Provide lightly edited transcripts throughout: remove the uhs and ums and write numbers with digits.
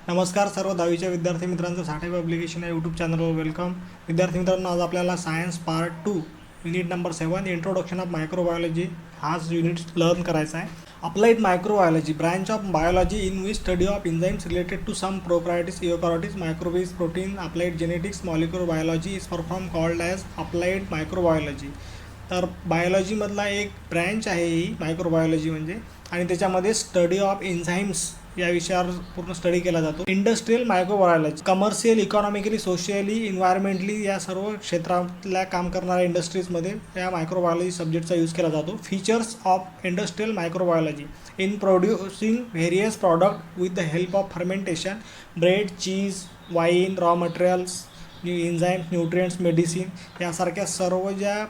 नमस्कार सर्व 10वीच्या विद्यार्थी मित्रांचं साठे पब्लिकेशन या यूट्यूब चॅनलवर वेलकम. विद्यार्थी मित्रांनो, आज आपल्याला science part 2 unit number 7 introduction of microbiology हाच युनिट लर्न करायचा आहे. Applied microbiology branch of biology in which study of enzymes related to some prokaryotes, eukaryotes, microbes, protein, applied genetics, molecular biology is perform called as applied microbiology. तर बायोलॉजीमधला एक branch आहे ही microbiology म्हणजे, आणि त्याच्यामध्ये study of enzymes या विषयावर पूर्ण स्टडी केला जातो. Industrial microbiology commercial, economically, socially, environmentally या सर्व क्षेत्रातल्या काम करणाऱ्या इंडस्ट्रीजमध्ये या मायक्रोबायोलॉजी सब्जेक्टचा यूज केला जातो. Features of industrial microbiology in producing various product with the help of fermentation, bread, cheese, wine, raw materials, enzymes, nutrients, medicine यासारख्या सर्व ज्या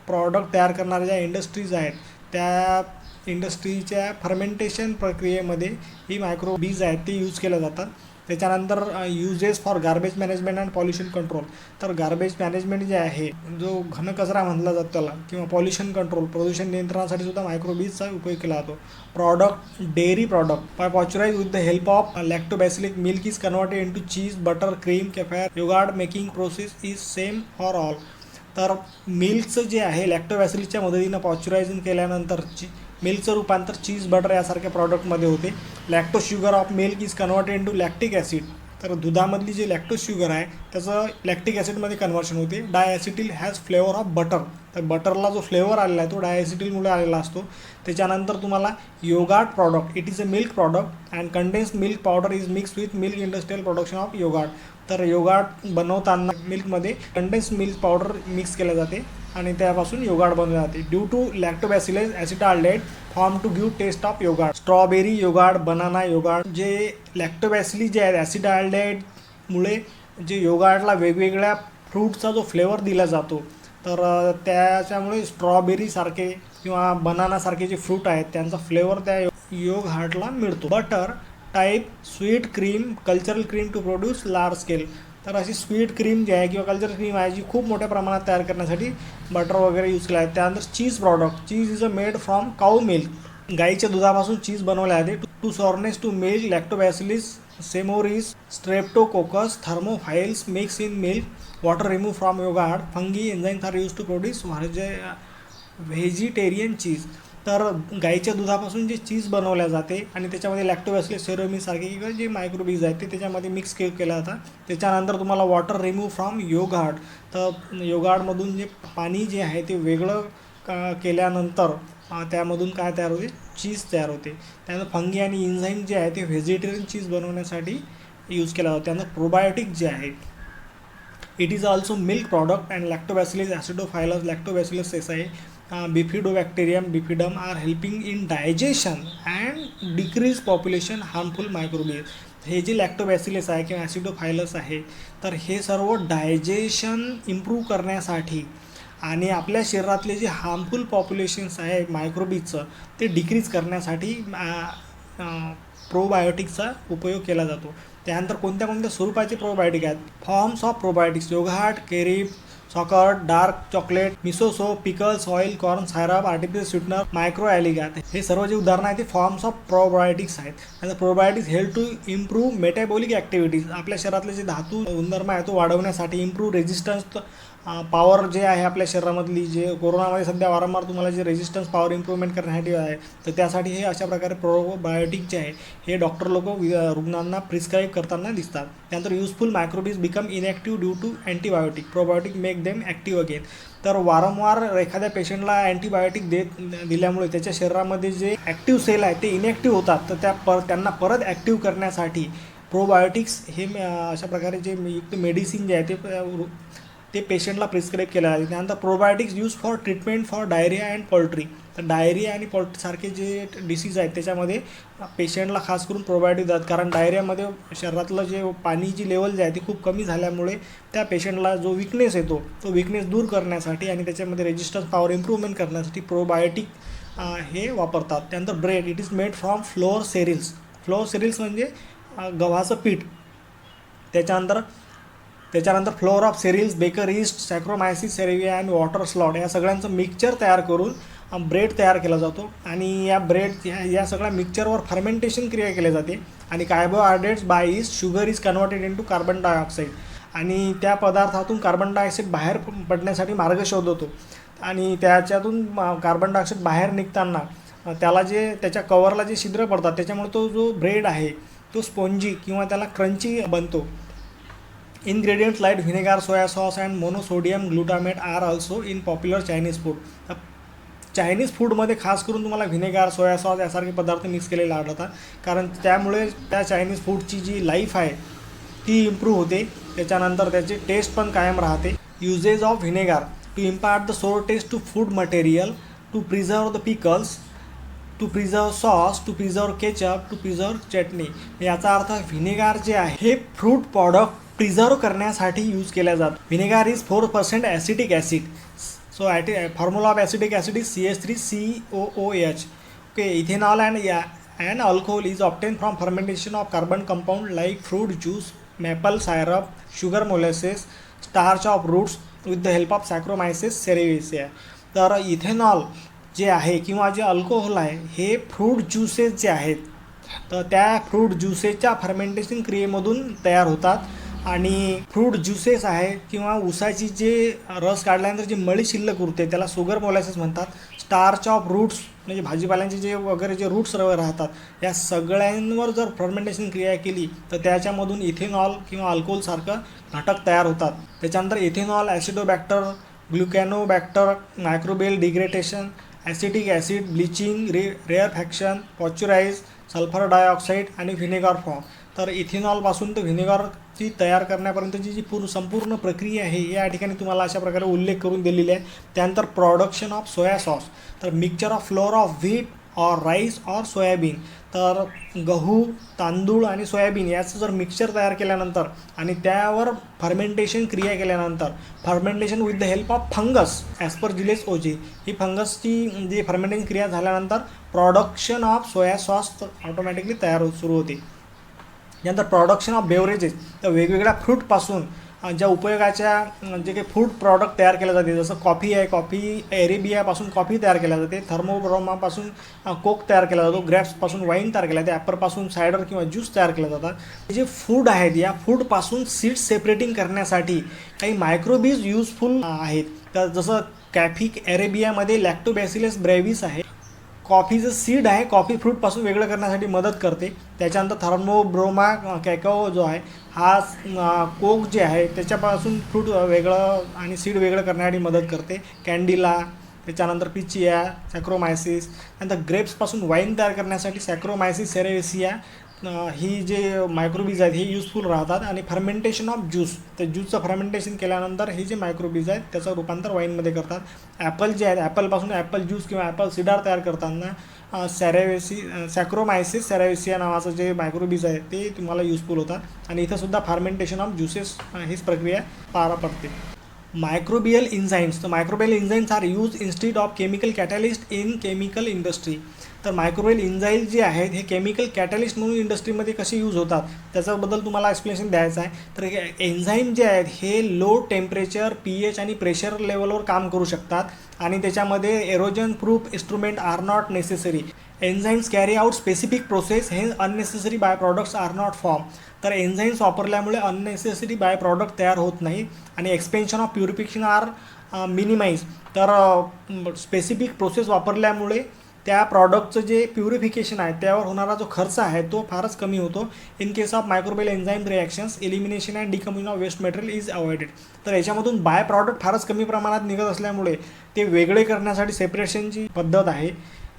प्रॉडक्ट तयार करणाऱ्या ज्या इंडस्ट्रीज आहेत त्या इंडस्ट्रीच्या फर्मेंटेशन प्रक्रियेमध्ये ही मायक्रोबीज आहेत ते यूज केल्या जातात. त्याच्यानंतर uses for garbage management and pollution control. तर गार्बेज मॅनेजमेंट जे आहे, जो घनकचरा म्हणला जातो त्याला, किंवा पॉल्युशन कंट्रोल, प्रदूषण नियंत्रणासाठी सुद्धा मायक्रोबीजचा उपयोग केला जातो. Product, dairy product pasteurise with the help of lactobacillic milk is converted into cheese, butter, cream, kefir, yoghurt making process is same for all. तर मिल्कचं जे आहे लॅक्टोबॅसिलिकच्या मदतीनं पॉश्चरायझिंग केल्यानंतर मिल्कचं रूपांतर चीज, बटर यासारख्या प्रॉडक्टमध्ये होते. Lacto sugar of milk is converted into lactic acid. तर दुधामधली जे लॅक्टो शुगर आहे त्याचं लॅक्टिक ॲसिडमध्ये कन्वर्शन होते. Diacetyl has flavour of butter. तर बटरला जो फ्लेवर आलेला आहे तो डायॲसिटिलमुळे आलेला असतो. त्याच्यानंतर तुम्हाला yoghurt product, it is a milk product and condense milk powder is mix with milk industrial production of yoghurt. तर योगार्ट बनवताना मिल्कमध्ये कंडेन्स मिल्क पावडर मिक्स केलं जाते आणि त्यापासून योगार्ट बनवले जाते. Due to lactobacillus acetaldehyde form to give taste of yoghurt. Strawberry yoghurt, banana yoghurt. जे लॅक्टोबॅसिली जे आहेत ॲसिटाल्डेटमुळे जे योगार्टला वेगवेगळ्या फ्रूटचा जो फ्लेवर दिला जातो, तर त्याच्यामुळे स्ट्रॉबेरीसारखे किंवा बनानासारखे जे फ्रूट आहेत त्यांचा फ्लेवर त्या योगार्टला मिळतो. Butter type sweet cream, cultural cream to produce large scale. तर अशी स्वीट क्रीम जी आहे किंवा कल्चरल क्रीम आहे जी खूप मोठ्या प्रमाणात तयार करण्यासाठी बटर वगैरे यूज केला आहे. त्यानंतर cheese product, cheese is a made from cow milk. गाईच्या दुधापासून चीज बनवले जाते. To sourness to milk, lactobacillus, cremoris, streptococcus, thermophiles mix in milk, water remove from yoghurt, fungi enzymes are use to produce vegetarian cheese. तर गाईच्या दुधापासून जे चीज बनवल्या जाते आणि त्याच्यामध्ये लॅक्टोबॅसिलस सेरोमीसारखे किंवा जे मायक्रोबीज आहेत ते त्याच्यामध्ये मिक्स केलं जातात. त्याच्यानंतर तुम्हाला वॉटर रिमूव्ह फ्रॉम योगार्ट. तर योगार्टमधून जे पाणी जे आहे ते वेगळं केल्यानंतर त्यामधून काय तयार होते, चीज तयार होते. त्यानंतर फंगी आणि एन्झाइम जे आहे ते व्हेजिटेरियन चीज बनवण्यासाठी यूज केला जातो. त्यानंतर प्रोबायोटिक जे आहे, it is also milk product and lactobacillus acidophilus, lactobacillus casei, bifidobacterium, bifidum are helping in digestion and decrease population harmful microbes. हे जे लॅक्टोबॅसिलस आहे किंवा ॲसिडोफायलस आहे, तर हे सर्व डायजेशन इम्प्रूव्ह करण्यासाठी आणि आपल्या शरीरातले जे हार्मफुल पॉप्युलेशन्स आहे मायक्रोबीजचं ते डिक्रीज करण्यासाठी प्रोबायोटिक्सचा उपयोग केला जातो. त्यानंतर कोणत्या कोणत्या स्वरूपाचे प्रोबायोटिक आहेत? फॉर्म्स ऑफ प्रोबायोटिक्स: योगार्ट, केरीप, sauerkraut, dark chocolate, miso soup, pickles, oil, corn syrup, artificial sweetener, micro algae. हे सर्व जे उदाहरणं आहेत ते फॉर्म्स ऑफ प्रोबायोटिक्स आहेत. आणि probiotics help to improve metabolic activities. आपल्या शरीरातले जे धातू गुणधर्म आहे तो वाढवण्यासाठी, इम्प्रूव्ह रेजिस्टन्स पॉवर जे आहे आपल्या शरीरामधली, जे कोरोनामध्ये सध्या वारंवार तुम्हाला जे रेजिस्टन्स पॉवर इम्प्रूव्हमेंट करण्यासाठी आहे, तर त्यासाठी हे अशा प्रकारे प्रोबायोटिक जे आहे हे डॉक्टर लोक रुग्णांना प्रिस्क्राईब करताना दिसतात. त्यानंतर useful microbes become inactive due to antibiotic, probiotic make them active again. तर वारंवार एखाद्या पेशंटला अँटीबायोटिक दिल्यामुळे त्याच्या शरीरामध्ये जे ॲक्टिव्ह सेल आहेत ते इनॅक्टिव्ह होतात, तर त्यांना परत ॲक्टिव्ह करण्यासाठी प्रोबायोटिक्स हे अशा प्रकारे जे मेडिसिन जे आहे ते पेशंटला प्रिस्क्राईब केलं जाते. त्यानंतर probiotics use for treatment for diarrhoea and poultry. तर डायरिया आणि पोल्ट्रीसारखे जे डिसीज आहेत त्याच्यामध्ये पेशंटला खास करून प्रोबायोटिक देतात, कारण डायरियामध्ये शरीरातलं जे पाणीची लेवल जे आहे ती खूप कमी झाल्यामुळे त्या पेशंटला जो विकनेस येतो तो विकनेस दूर करण्यासाठी आणि त्याच्यामध्ये रेजिस्टन्स पॉवर इम्प्रूव्हमेंट करण्यासाठी प्रोबायोटिक हे वापरतात. त्यानंतर bread, it is made from flour cereals. Flour cereals म्हणजे गव्हाचं पीठ. त्याच्यानंतर flour of cereals, baker yeast, saccharomyces cerevisiae and water salt या सगळ्यांचं मिक्सचर तयार करून ब्रेड तयार केला जातो. आणि या ब्रेड या सगळ्या मिक्सचरवर फर्मेंटेशन क्रिया केली जाते आणि carbohydrates by is sugar is converted into carbon dioxide, आणि त्या पदार्थातून कार्बन डायऑक्साईड बाहेर पडण्यासाठी मार्ग शोधतो, आणि त्याच्यातून कार्बन डायऑक्साईड बाहेर निघताना त्याला जे त्याच्या कवरला जे छिद्र पडतात त्याच्यामुळे तो जो ब्रेड आहे तो स्पॉन्जी किंवा त्याला क्रंची बनतो. Ingredients like vinegar, soya sauce and monosodium glutamate are also in popular Chinese food. Chinese फूडमध्ये खास करून तुम्हाला व्हिनेगार, सोया सॉस यासारखे पदार्थ मिक्स केलेले आढळतात, कारण त्यामुळे त्या चायनीज फूडची जी लाईफ आहे ती इम्प्रूव्ह होते. त्याच्यानंतर त्याची टेस्ट पण कायम राहते. Uses of vinegar to impart the sour taste to food material, to preserve the pickles, to preserve sauce, to preserve ketchup, to preserve chutney. याचा अर्थ व्हिनेगार जे आहे हे फ्रूट प्रॉडक्ट प्रिझर्व करण्यासाठी यूज केल्या जातात. Vinegar is 4% acetic acid. So formula of acetic acid is CH3COOH. Okay. Ethanol and alcohol is obtain from fermentation of carbon compound like fruit juice, maple syrup, sugar molasses, starch of roots with the help of saccharomyces cerevisiae. तर ethanol जे आहे किंवा जे alcohol आहे हे fruit juices जे आहेत तर त्या फ्रूट ज्युसेसच्या फर्मेंटेशन क्रियेमधून तयार होतात, आणि फ्रूट ज्युसेस आहे किंवा ऊसाची जे रस काढल्यानंतर जी मळी शिल्लक उरते त्याला शुगर मोलॅसिस म्हणतात. स्टार्च ऑफ रूट्स म्हणजे भाजीपाल्यांचे जे वगैरे जे रूट्स राहतात या सगळ्यांवर जर फर्मेंटेशन क्रिया केली तर त्याच्यामधून इथेनॉल किंवा अल्कोहोलसारखं घटक तयार होतात. त्याच्यानंतर ethanol, acetobacter, gluconobacter, microbial degradation, acetic acid, bleaching, rarefaction, pasteurise, sulphur dioxide आणि व्हिनेगार फॉर्म. तर इथेनॉलपासून तर व्हिनेगारची तयार करण्यापर्यंतची जी संपूर्ण प्रक्रिया आहे या ठिकाणी तुम्हाला अशा प्रकारे उल्लेख करून दिलेली आहे. त्यानंतर प्रोडक्शन ऑफ सोया सॉस, तर mixture of flour of wheat or rice or soybean. तर गहू, तांदूळ आणि सोयाबीन याचं जर मिक्सचर तयार केल्यानंतर आणि त्यावर फर्मेंटेशन क्रिया केल्यानंतर, fermentation with the help of fungus as per जिलेस ओजी, ही फंगसची जी फर्मेंटेशन क्रिया झाल्यानंतर production of soya sauce automatically तयार सुरू होते. यानंतर प्रोडक्शन ऑफ बेवरेजेस, तर वेगवेगळ्या फ्रूटपासून ज्या उपयोगाच्या जे काही फूड प्रॉडक्ट तयार केले जाते, जसं कॉफी आहे, कॉफी अरेबियापासून कॉफी तयार केल्या जाते, थर्मोब्रोमापासून कोक तयार केला जातो, ग्रेप्सपासून वाईन तयार केला जाते, ॲपलपासून सायडर किंवा ज्यूस तयार केले जातात. जे फूड आहेत या फूडपासून सीड्स सेपरेटिंग करण्यासाठी काही मायक्रोबीज युजफुल आहेत. तर जसं कॅफी अरेबियामध्ये लॅक्टोबॅसिलस ब्रेव्हिस आहे, कॉफीचं सीड आहे कॉफी फ्रूटपासून वेगळं करण्यासाठी मदत करते. त्याच्यानंतर थर्मोब्रोमा कॅकाओ जो आहे हा कोक जे आहे त्याच्यापासून फ्रूट वेगळं आणि सीड वेगळं करण्यासाठी मदत करते. कॅन्डिला, त्याच्यानंतर पिचिया, सॅक्रोमायसिस. नंतर ग्रेप्सपासून वाईन तयार करण्यासाठी सॅक्रोमायसिस सेरेविसिया ही जे मायक्रोबीज आहेत हे युजफुल राहतात. आणि फर्मेंटेशन ऑफ ज्यूस, तर ज्यूसचं फर्मेंटेशन केल्यानंतर हे जे मायक्रोबीज आहेत त्याचं रूपांतर वाईनमध्ये करतात. ॲपल जे आहेत, ॲपलपासून ॲपल ज्यूस किंवा ॲपल सिडार तयार करताना सॅक्रोमायसिस सेरेविसिया नावाचं जे मायक्रोबीज आहे ते तुम्हाला युजफुल होतात. आणि इथंसुद्धा फर्मेंटेशन ऑफ ज्युसेस हीच प्रक्रिया पार पडते. मायक्रोबियल इन्झाईम्स, तर microbial enzymes are use instead of chemical catalyst in chemical industry. तर मायक्रोबियल इन्झाईम जे आहेत हे केमिकल कॅटॅलिस्ट म्हणून इंडस्ट्रीमध्ये कसे यूज होतात त्याच्याबद्दल तुम्हाला एक्सप्लेनेशन द्यायचं आहे. तर एन्झाईम जे आहेत हे लो टेम्परेचर, pH आणि प्रेशर लेवलवर काम करू शकतात, आणि त्याच्यामध्ये erosion proof instrument are not necessary. Enzymes carry out specific process, हे unnecessary by products are not form. तर एन्झाईम्स वापरल्यामुळे अननेसेसरी बाय प्रॉडक्ट तयार होत नाही, आणि expansion of purification are minimize. तर स्पेसिफिक प्रोसेस वापरल्यामुळे त्या प्रॉडक्टचं जे प्युरिफिकेशन आहे त्यावर होणारा जो खर्च आहे तो फारच कमी होतो. In case of microbial enzyme reactions, elimination and decomposition of waste material is avoided. तर याच्यामधून बाय प्रॉडक्ट फारच कमी प्रमाणात निघत असल्यामुळे ते वेगळे करण्यासाठी सेपरेशनची पद्धत आहे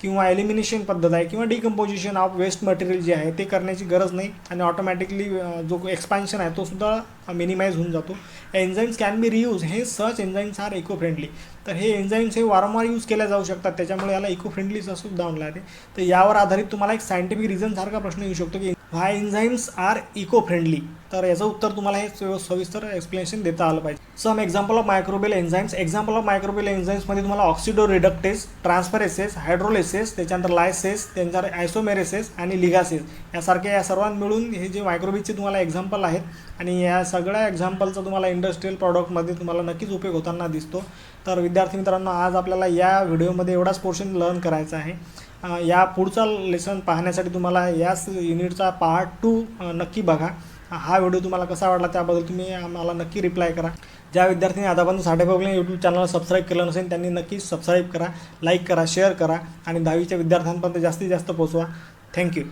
किंवा एलिमिनेशन पद्धत आहे किंवा डिकम्पोजिशन ऑफ वेस्ट मटेरियल जे आहे ते करण्याची गरज नाही, आणि ऑटोमॅटिकली जो एक्सपान्शन आहे तो सुद्धा मिनिमाइज होऊन जातो. एन्झाईम्स कॅन बी रियूज, हे सच एन्झाईम्स आर इको फ्रेंडली. तर हे एन्झाईम्स हे वारंवार यूज केल्या जाऊ शकतात, त्याच्यामुळे याला इको फ्रेंडलीचं सुद्धा म्हणलं आहे. तर यावर आधारित तुम्हाला एक सायंटिफिक रिझनसारखा प्रश्न येऊ शकतो की व्हाय एन्झाईम्स आर इको फ्रेंडली. तर याचं उत्तर तुम्हाला हे सविस्तर एक्सप्लेनेशन देता आलं पाहिजे. Some example of microbial enzymes. Example of microbial एन्झाईम्समध्ये तुम्हाला ऑक्सिडो रिडक्टेस, ट्रान्सफरेसेस, हायड्रोलेसेस, त्याच्यानंतर लायसेस, त्यानंतर आयसोमेरेसेस आणि लिगासेस यासारखे या सर्वांना मिळून हे जे मायक्रोबीजचे तुम्हाला एक्झाम्पल आहेत, आणि या सगळ्या एक्झाम्पलचा तुम्हाला इंडस्ट्रियल प्रॉडक्टमध्ये तुम्हाला नक्कीच उपयोग होताना दिसतो. तर विद्यार्थी मित्रांनो, आज आपल्याला या व्हिडिओमध्ये एवढाच पोर्शन लर्न करायचा आहे. या पुढचा लेसन पाहण्यासाठी तुम्हाला याच युनिटचा पार्ट 2 नक्की बघा. हा व्हिडिओ तुम्हाला कसा वाटला त्याबद्दल तुम्ही आम्हाला नक्की रिप्लाय करा. ज्या विद्यार्थ्यांनी आतापर्यंत साठे पब्लिक यूट्यूब चॅनलला सबस्क्राईब केलं नसेल त्यांनी नक्की सबस्क्राईब करा, लाईक करा, शेअर करा आणि 10वीच्या विद्यार्थ्यांपर्यंत जास्तीत जास्त पोहोचवा. थँक्यू.